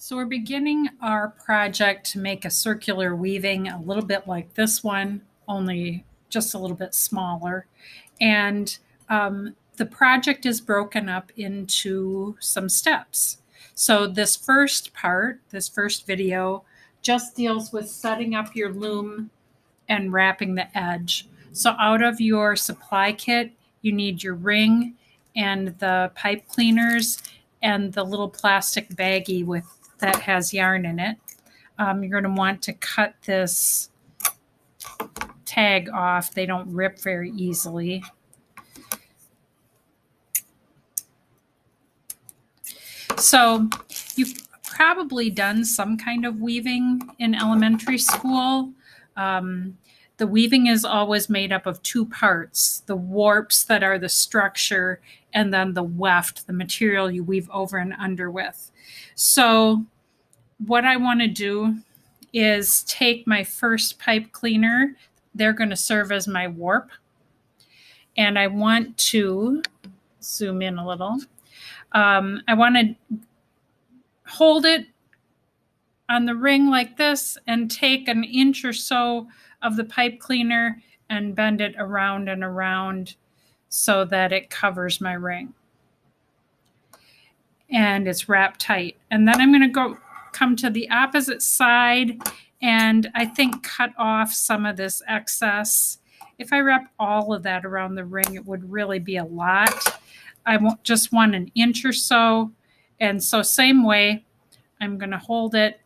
So we're beginning our project to make a circular weaving a little bit like this one, only just a little bit smaller. And the project is broken up into some steps. So this first part, this first video, just deals with setting up your loom and wrapping the edge. So out of your supply kit, you need your ring and the pipe cleaners and the little plastic baggie that has yarn in it. You're going to want to cut this tag off. They don't rip very easily. So you've probably done some kind of weaving in elementary school. The weaving is always made up of two parts, the warps that are the structure, and then the weft, the material you weave over and under with. So what I want to do is take my first pipe cleaner. They're going to serve as my warp. And I want to zoom in a little. I want to hold it on the ring like this and take an inch or so of the pipe cleaner and bend it around and around so that it covers my ring. And it's wrapped tight. And then I'm going to come to the opposite side and I think cut off some of this excess. If I wrap all of that around the ring, it would really be a lot. I just want an inch or so. And so same way, I'm going to hold it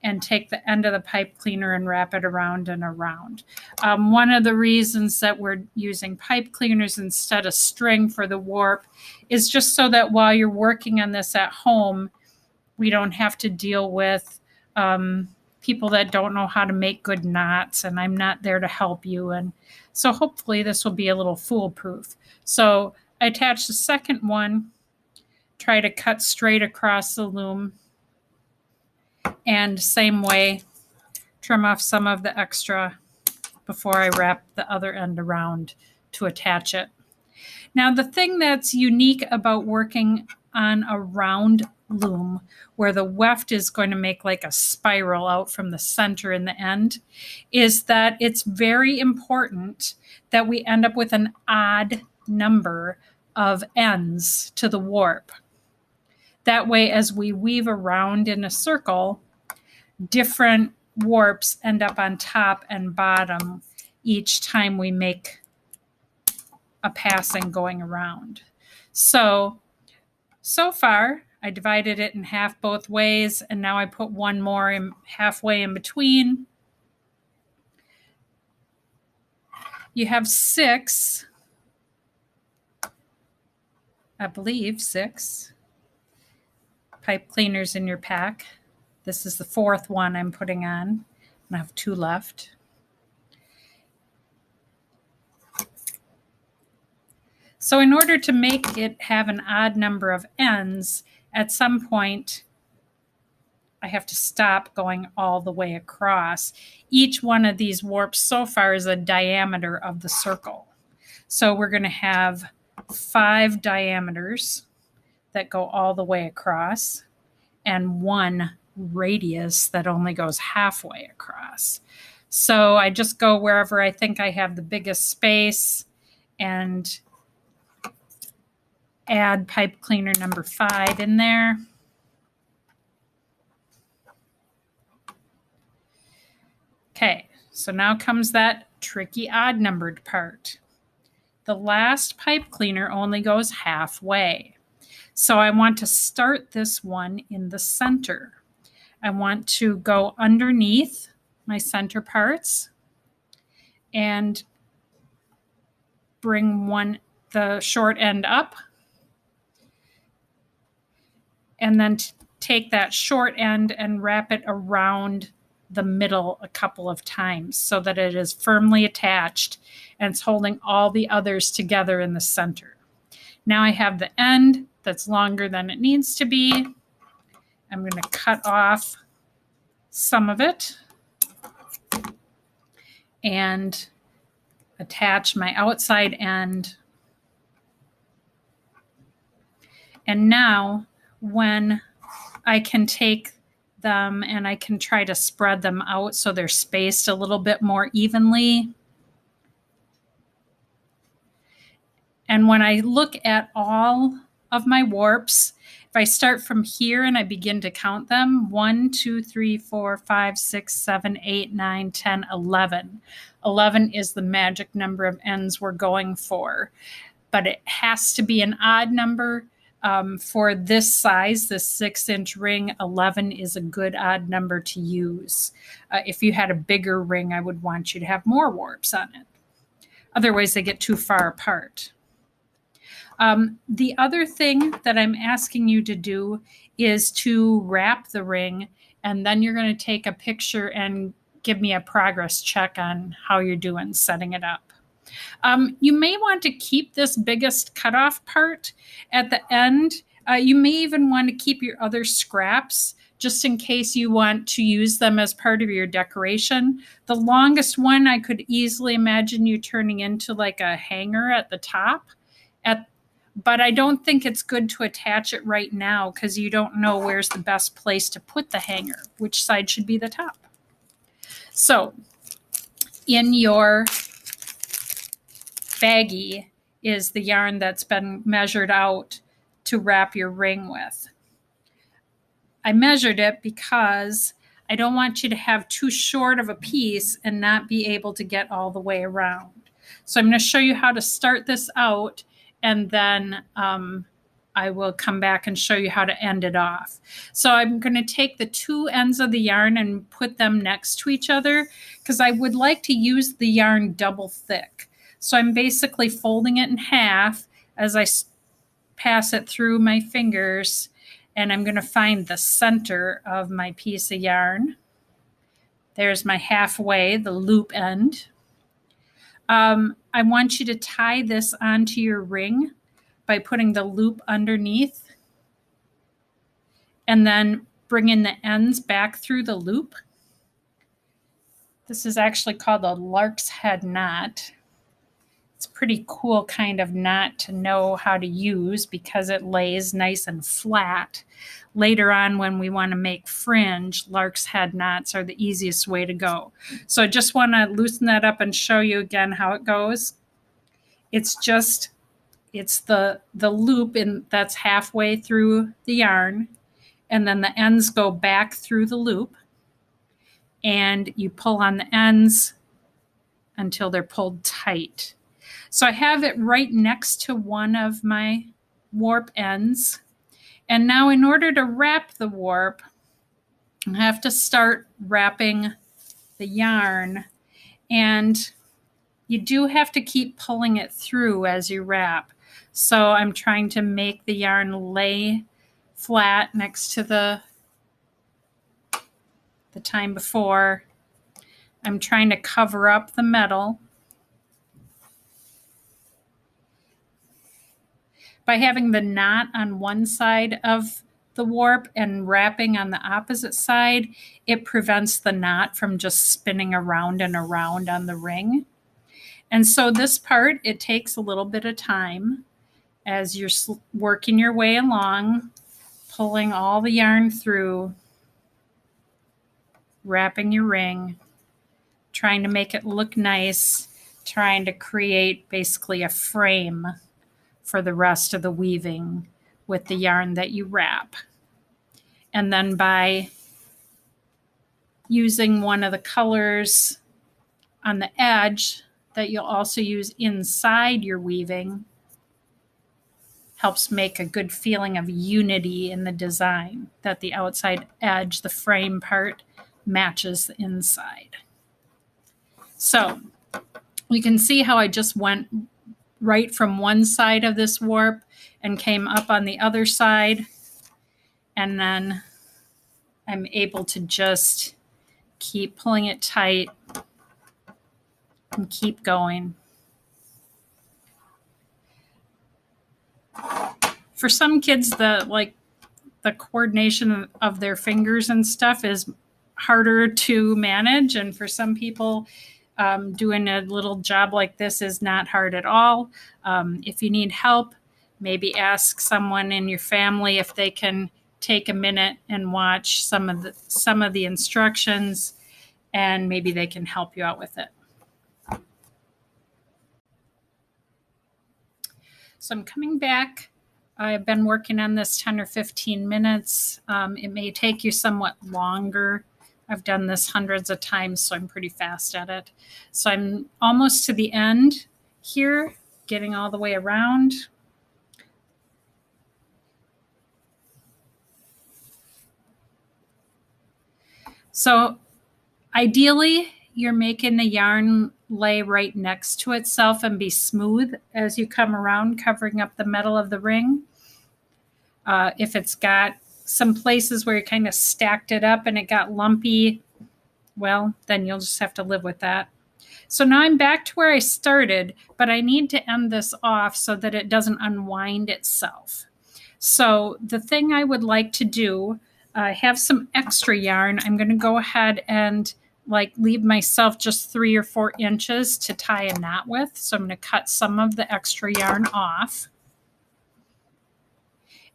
and take the end of the pipe cleaner and wrap it around and around. One of the reasons that we're using pipe cleaners instead of string for the warp is just so that while you're working on this at home, we don't have to deal with people that don't know how to make good knots, and I'm not there to help you. And so hopefully this will be a little foolproof. So I attach the second one, try to cut straight across the loom. And same way, trim off some of the extra before I wrap the other end around to attach it. Now, the thing that's unique about working on a round loom where the weft is going to make like a spiral out from the center in the end is that it's very important that we end up with an odd number of ends to the warp. That way, as we weave around in a circle, different warps end up on top and bottom each time we make a passing going around. So far, I divided it in half both ways, and now I put one more halfway in between. You have 6, I believe 6 pipe cleaners in your pack. This is the 4th one I'm putting on, and I have 2 left. So in order to make it have an odd number of ends, at some point, I have to stop going all the way across. Each one of these warps so far is a diameter of the circle. So we're going to have 5 diameters that go all the way across and 1 radius that only goes halfway across. So I just go wherever I think I have the biggest space and add pipe cleaner number 5 in there. Okay, so now comes that tricky odd numbered part. The last pipe cleaner only goes halfway. So I want to start this one in the center. I want to go underneath my center parts and bring the short end up, and then take that short end and wrap it around the middle a couple of times so that it is firmly attached and it's holding all the others together in the center. Now I have the end that's longer than it needs to be. I'm going to cut off some of it and attach my outside end. And now when I can take them and I can try to spread them out so they're spaced a little bit more evenly. And when I look at all of my warps, if I start from here and I begin to count them, 1, 2, 3, 4, 5, 6, 7, 8, 9, 10, 11. 11 is the magic number of ends we're going for. But it has to be an odd number. For this size, this 6-inch ring, 11 is a good odd number to use. If you had a bigger ring, I would want you to have more warps on it. Otherwise, they get too far apart. The other thing that I'm asking you to do is to wrap the ring, and then you're going to take a picture and give me a progress check on how you're doing setting it up. You may want to keep this biggest cutoff part at the end. You may even want to keep your other scraps just in case you want to use them as part of your decoration. The longest one I could easily imagine you turning into like a hanger at the top. But I don't think it's good to attach it right now because you don't know where's the best place to put the hanger, which side should be the top. So in your baggie is the yarn that's been measured out to wrap your ring with. I measured it because I don't want you to have too short of a piece and not be able to get all the way around. So I'm going to show you how to start this out, and then I will come back and show you how to end it off. So I'm going to take the two ends of the yarn and put them next to each other because I would like to use the yarn double thick. So I'm basically folding it in half as I pass it through my fingers, and I'm going to find the center of my piece of yarn. There's my halfway, the loop end. I want you to tie this onto your ring by putting the loop underneath and then bringing the ends back through the loop. This is actually called a lark's head knot. It's a pretty cool kind of knot to know how to use because it lays nice and flat. Later on, when we want to make fringe, lark's head knots are the easiest way to go. So I just want to loosen that up and show you again how it goes. It's the loop that's halfway through the yarn, and then the ends go back through the loop, and you pull on the ends until they're pulled tight. So I have it right next to one of my warp ends. And now in order to wrap the warp, I have to start wrapping the yarn. And you do have to keep pulling it through as you wrap. So I'm trying to make the yarn lay flat next to the time before. I'm trying to cover up the metal by having the knot on one side of the warp and wrapping on the opposite side. It prevents the knot from just spinning around and around on the ring. And so this part, it takes a little bit of time as you're working your way along, pulling all the yarn through, wrapping your ring, trying to make it look nice, trying to create basically a frame for the rest of the weaving with the yarn that you wrap. And then by using one of the colors on the edge that you'll also use inside your weaving, helps make a good feeling of unity in the design, that the outside edge, the frame part, matches the inside. So you can see how I just went right from one side of this warp and came up on the other side. And then I'm able to just keep pulling it tight and keep going. For some kids, the coordination of their fingers and stuff is harder to manage. And for some people, doing a little job like this is not hard at all. If you need help, maybe ask someone in your family if they can take a minute and watch some of the instructions, and maybe they can help you out with it. So I'm coming back. I've been working on this 10 or 15 minutes. It may take you somewhat longer. I've done this hundreds of times, so I'm pretty fast at it. So I'm almost to the end here, getting all the way around. So ideally, you're making the yarn lay right next to itself and be smooth as you come around, covering up the metal of the ring. If it's got some places where you kind of stacked it up and it got lumpy, well, then you'll just have to live with that. So now I'm back to where I started, but I need to end this off so that it doesn't unwind itself. So the thing I would like to do, I have some extra yarn. I'm going to go ahead and leave myself just 3 or 4 inches to tie a knot with. So I'm going to cut some of the extra yarn off.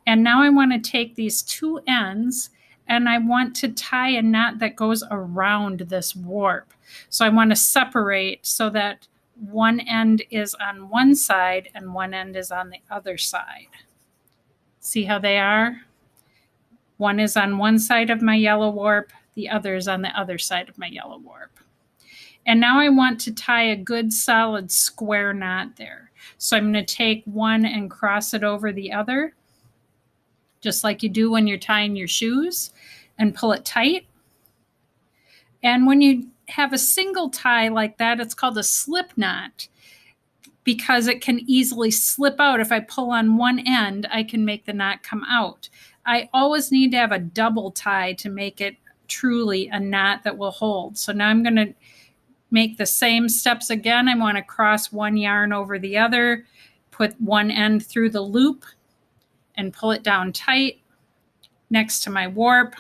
And now I want to take these 2 ends and I want to tie a knot that goes around this warp. So I want to separate so that one end is on one side and one end is on the other side. See how they are? One is on one side of my yellow warp, the other is on the other side of my yellow warp. And now I want to tie a good solid square knot there. So I'm going to take one and cross it over the other, just like you do when you're tying your shoes, and pull it tight. And when you have a single tie like that, it's called a slip knot because it can easily slip out. If I pull on one end, I can make the knot come out. I always need to have a double tie to make it truly a knot that will hold. So now I'm going to make the same steps again. I want to cross one yarn over the other, put one end through the loop, and pull it down tight next to my warp.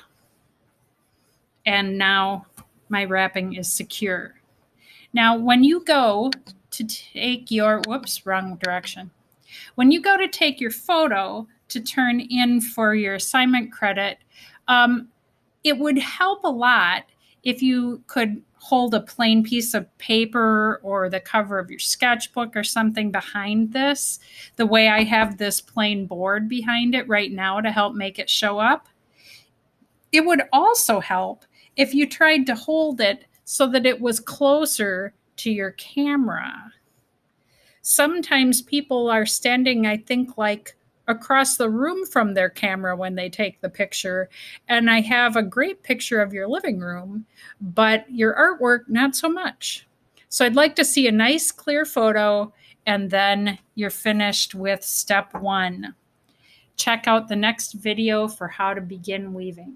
And now my wrapping is secure. Now, when you go to take your, whoops, wrong direction. When you go to take your photo to turn in for your assignment credit, it would help a lot if you could hold a plain piece of paper or the cover of your sketchbook or something behind this, the way I have this plain board behind it right now to help make it show up. It would also help if you tried to hold it so that it was closer to your camera. Sometimes people are standing, I think, across the room from their camera when they take the picture. And I have a great picture of your living room, but your artwork, not so much. So I'd like to see a nice clear photo, and then you're finished with step 1. Check out the next video for how to begin weaving.